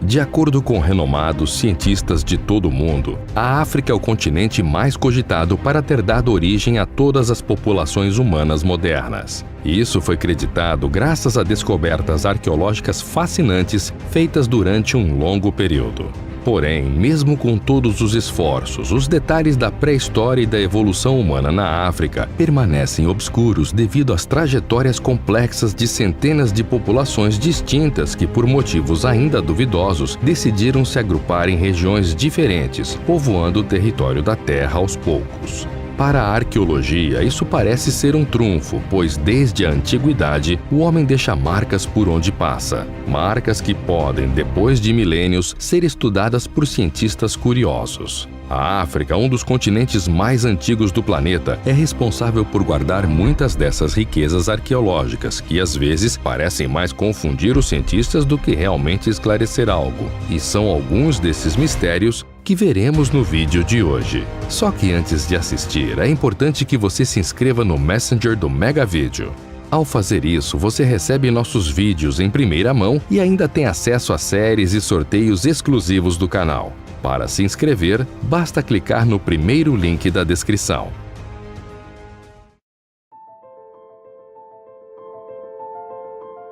De acordo com renomados cientistas de todo o mundo, a África é o continente mais cogitado para ter dado origem a todas as populações humanas modernas. Isso foi creditado graças a descobertas arqueológicas fascinantes feitas durante um longo período. Porém, mesmo com todos os esforços, os detalhes da pré-história e da evolução humana na África permanecem obscuros devido às trajetórias complexas de centenas de populações distintas que, por motivos ainda duvidosos, decidiram se agrupar em regiões diferentes, povoando o território da Terra aos poucos. Para a arqueologia, isso parece ser um trunfo, pois desde a antiguidade, o homem deixa marcas por onde passa. Marcas que podem, depois de milênios, ser estudadas por cientistas curiosos. A África, um dos continentes mais antigos do planeta, é responsável por guardar muitas dessas riquezas arqueológicas, que às vezes parecem mais confundir os cientistas do que realmente esclarecer algo. E são alguns desses mistérios que veremos no vídeo de hoje. Só que antes de assistir, é importante que você se inscreva no Messenger do Mega Vídeo. Ao fazer isso, você recebe nossos vídeos em primeira mão e ainda tem acesso a séries e sorteios exclusivos do canal. Para se inscrever, basta clicar no primeiro link da descrição.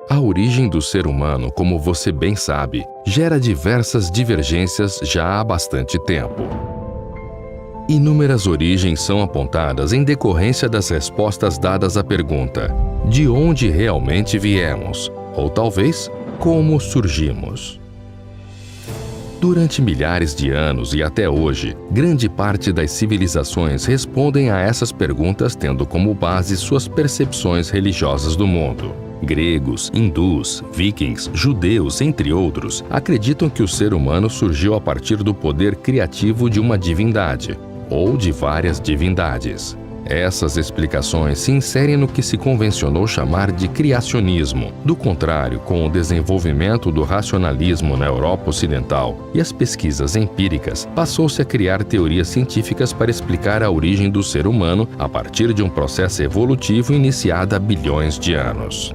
A origem do ser humano, como você bem sabe, gera diversas divergências já há bastante tempo. Inúmeras origens são apontadas em decorrência das respostas dadas à pergunta: de onde realmente viemos? Ou talvez, como surgimos? Durante milhares de anos e até hoje, grande parte das civilizações respondem a essas perguntas tendo como base suas percepções religiosas do mundo. Gregos, hindus, vikings, judeus, entre outros, acreditam que o ser humano surgiu a partir do poder criativo de uma divindade, ou de várias divindades. Essas explicações se inserem no que se convencionou chamar de criacionismo. Do contrário, com o desenvolvimento do racionalismo na Europa Ocidental e as pesquisas empíricas, passou-se a criar teorias científicas para explicar a origem do ser humano a partir de um processo evolutivo iniciado há bilhões de anos.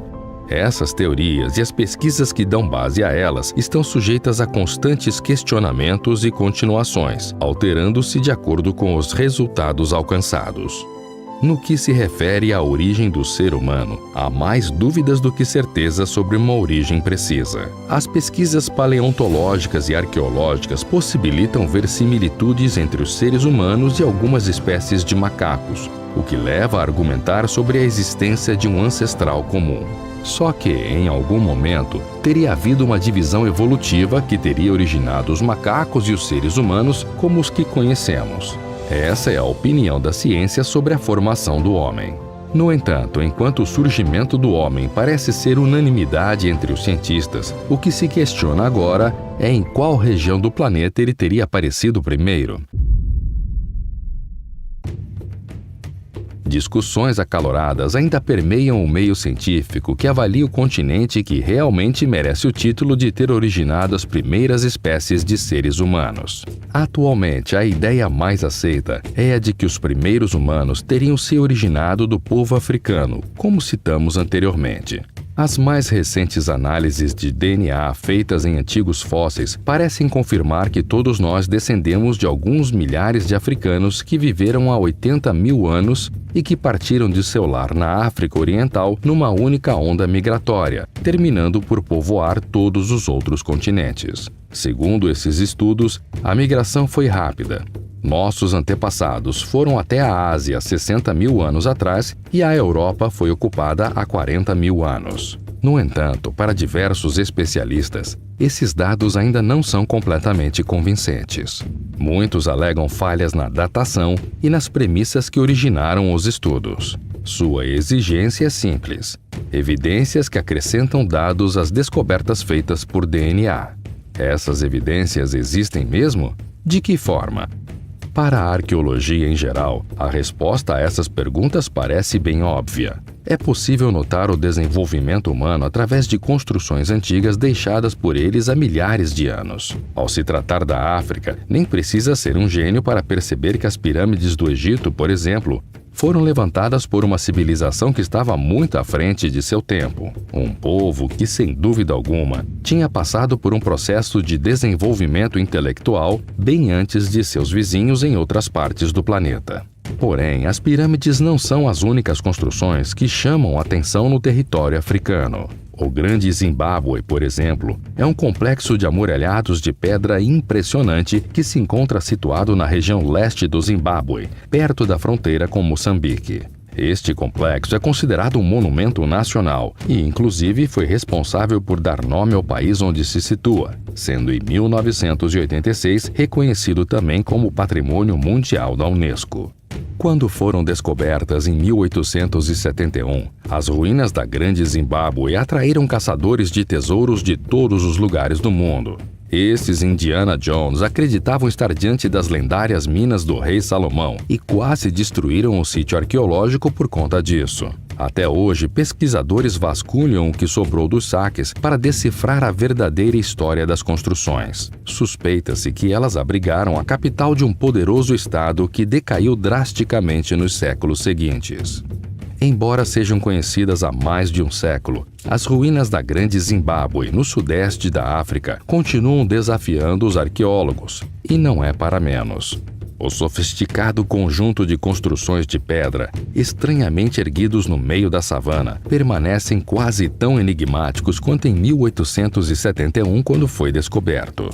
Essas teorias e as pesquisas que dão base a elas estão sujeitas a constantes questionamentos e continuações, alterando-se de acordo com os resultados alcançados. No que se refere à origem do ser humano, há mais dúvidas do que certeza sobre uma origem precisa. As pesquisas paleontológicas e arqueológicas possibilitam ver similitudes entre os seres humanos e algumas espécies de macacos, o que leva a argumentar sobre a existência de um ancestral comum. Só que, em algum momento, teria havido uma divisão evolutiva que teria originado os macacos e os seres humanos como os que conhecemos. Essa é a opinião da ciência sobre a formação do homem. No entanto, enquanto o surgimento do homem parece ser unanimidade entre os cientistas, o que se questiona agora é em qual região do planeta ele teria aparecido primeiro. Discussões acaloradas ainda permeiam o meio científico que avalia o continente que realmente merece o título de ter originado as primeiras espécies de seres humanos. Atualmente, a ideia mais aceita é a de que os primeiros humanos teriam se originado do povo africano, como citamos anteriormente. As mais recentes análises de DNA feitas em antigos fósseis parecem confirmar que todos nós descendemos de alguns milhares de africanos que viveram há 80 mil anos e que partiram de seu lar na África Oriental numa única onda migratória, terminando por povoar todos os outros continentes. Segundo esses estudos, a migração foi rápida. Nossos antepassados foram até a Ásia 60 mil anos atrás e a Europa foi ocupada há 40 mil anos. No entanto, para diversos especialistas, esses dados ainda não são completamente convincentes. Muitos alegam falhas na datação e nas premissas que originaram os estudos. Sua exigência é simples: evidências que acrescentam dados às descobertas feitas por DNA. Essas evidências existem mesmo? De que forma? Para a arqueologia em geral, a resposta a essas perguntas parece bem óbvia. É possível notar o desenvolvimento humano através de construções antigas deixadas por eles há milhares de anos. Ao se tratar da África, nem precisa ser um gênio para perceber que as pirâmides do Egito, por exemplo, foram levantadas por uma civilização que estava muito à frente de seu tempo. Um povo que, sem dúvida alguma, tinha passado por um processo de desenvolvimento intelectual bem antes de seus vizinhos em outras partes do planeta. Porém, as pirâmides não são as únicas construções que chamam atenção no território africano. O Grande Zimbábue, por exemplo, é um complexo de amuralhados de pedra impressionante que se encontra situado na região leste do Zimbábue, perto da fronteira com Moçambique. Este complexo é considerado um monumento nacional e, inclusive, foi responsável por dar nome ao país onde se situa, sendo em 1986 reconhecido também como Patrimônio Mundial da Unesco. Quando foram descobertas em 1871, as ruínas da Grande Zimbábue atraíram caçadores de tesouros de todos os lugares do mundo. Estes Indiana Jones acreditavam estar diante das lendárias minas do rei Salomão e quase destruíram o sítio arqueológico por conta disso. Até hoje, pesquisadores vasculham o que sobrou dos saques para decifrar a verdadeira história das construções. Suspeita-se que elas abrigaram a capital de um poderoso estado que decaiu drasticamente nos séculos seguintes. Embora sejam conhecidas há mais de um século, as ruínas da Grande Zimbábue, no sudeste da África, continuam desafiando os arqueólogos, e não é para menos. O sofisticado conjunto de construções de pedra, estranhamente erguidos no meio da savana, permanecem quase tão enigmáticos quanto em 1871, quando foi descoberto.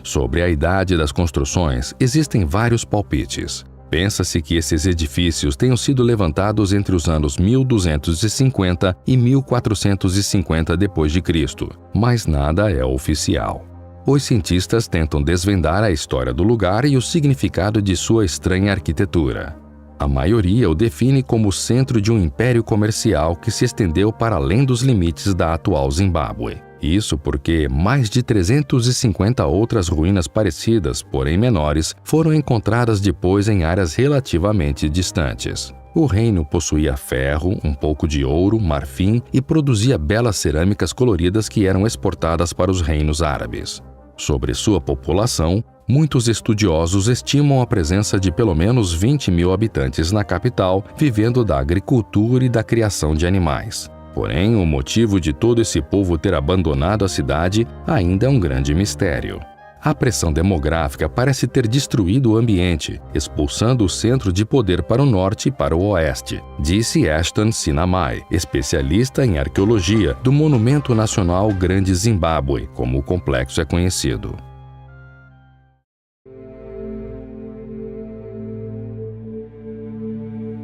Sobre a idade das construções, existem vários palpites. Pensa-se que esses edifícios tenham sido levantados entre os anos 1250 e 1450 d.C., mas nada é oficial. Os cientistas tentam desvendar a história do lugar e o significado de sua estranha arquitetura. A maioria o define como o centro de um império comercial que se estendeu para além dos limites da atual Zimbábue. Isso porque mais de 350 outras ruínas parecidas, porém menores, foram encontradas depois em áreas relativamente distantes. O reino possuía ferro, um pouco de ouro, marfim e produzia belas cerâmicas coloridas que eram exportadas para os reinos árabes. Sobre sua população, muitos estudiosos estimam a presença de pelo menos 20 mil habitantes na capital, vivendo da agricultura e da criação de animais. Porém, o motivo de todo esse povo ter abandonado a cidade ainda é um grande mistério. A pressão demográfica parece ter destruído o ambiente, expulsando o centro de poder para o norte e para o oeste, disse Ashton Sinamai, especialista em arqueologia do Monumento Nacional Grande Zimbábue, como o complexo é conhecido.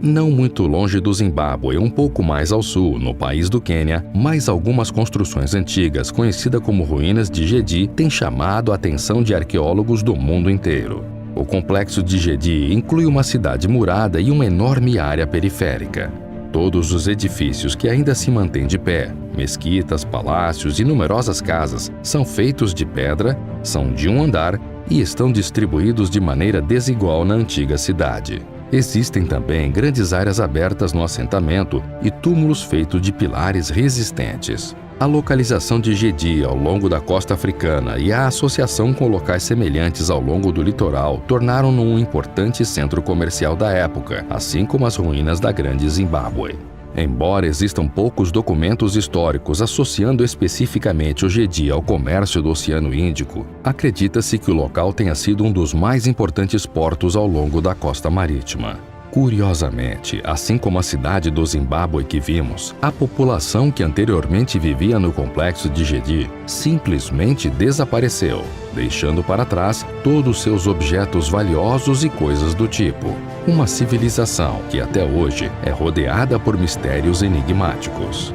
Não muito longe do Zimbábue, um pouco mais ao sul, no país do Quênia, mais algumas construções antigas, conhecidas como ruínas de Gedi, têm chamado a atenção de arqueólogos do mundo inteiro. O complexo de Gedi inclui uma cidade murada e uma enorme área periférica. Todos os edifícios que ainda se mantêm de pé, mesquitas, palácios e numerosas casas, são feitos de pedra, são de um andar e estão distribuídos de maneira desigual na antiga cidade. Existem também grandes áreas abertas no assentamento e túmulos feitos de pilares resistentes. A localização de Gedi ao longo da costa africana e a associação com locais semelhantes ao longo do litoral tornaram-no um importante centro comercial da época, assim como as ruínas da Grande Zimbábue. Embora existam poucos documentos históricos associando especificamente o Gedi ao comércio do Oceano Índico, acredita-se que o local tenha sido um dos mais importantes portos ao longo da costa marítima. Curiosamente, assim como a cidade do Zimbábue que vimos, a população que anteriormente vivia no complexo de Gedi simplesmente desapareceu, deixando para trás todos seus objetos valiosos e coisas do tipo. Uma civilização que até hoje é rodeada por mistérios enigmáticos.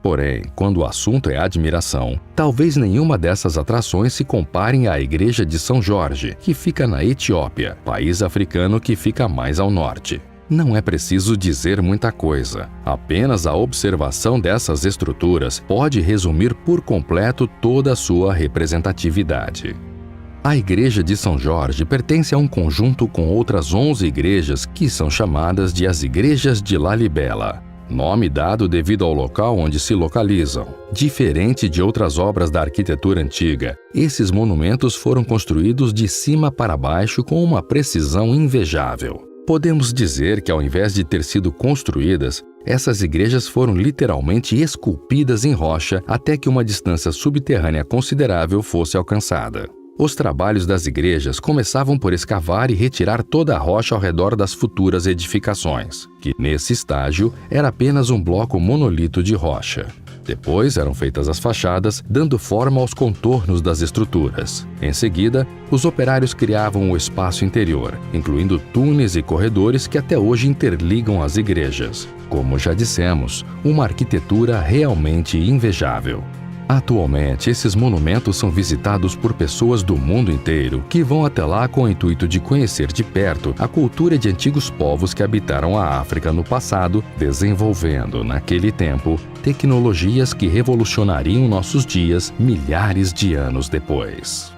Porém, quando o assunto é admiração, talvez nenhuma dessas atrações se comparem à Igreja de São Jorge, que fica na Etiópia, país africano que fica mais ao norte. Não é preciso dizer muita coisa. Apenas a observação dessas estruturas pode resumir por completo toda a sua representatividade. A Igreja de São Jorge pertence a um conjunto com outras 11 igrejas que são chamadas de as Igrejas de Lalibela. nome dado devido ao local onde se localizam. Diferente de outras obras da arquitetura antiga, esses monumentos foram construídos de cima para baixo com uma precisão invejável. Podemos dizer que, ao invés de ter sido construídas, essas igrejas foram literalmente esculpidas em rocha até que uma distância subterrânea considerável fosse alcançada. Os trabalhos das igrejas começavam por escavar e retirar toda a rocha ao redor das futuras edificações, que nesse estágio era apenas um bloco monolito de rocha. Depois eram feitas as fachadas, dando forma aos contornos das estruturas. Em seguida, os operários criavam o espaço interior, incluindo túneis e corredores que até hoje interligam as igrejas. Como já dissemos, uma arquitetura realmente invejável. Atualmente, esses monumentos são visitados por pessoas do mundo inteiro que vão até lá com o intuito de conhecer de perto a cultura de antigos povos que habitaram a África no passado, desenvolvendo, naquele tempo, tecnologias que revolucionariam nossos dias milhares de anos depois.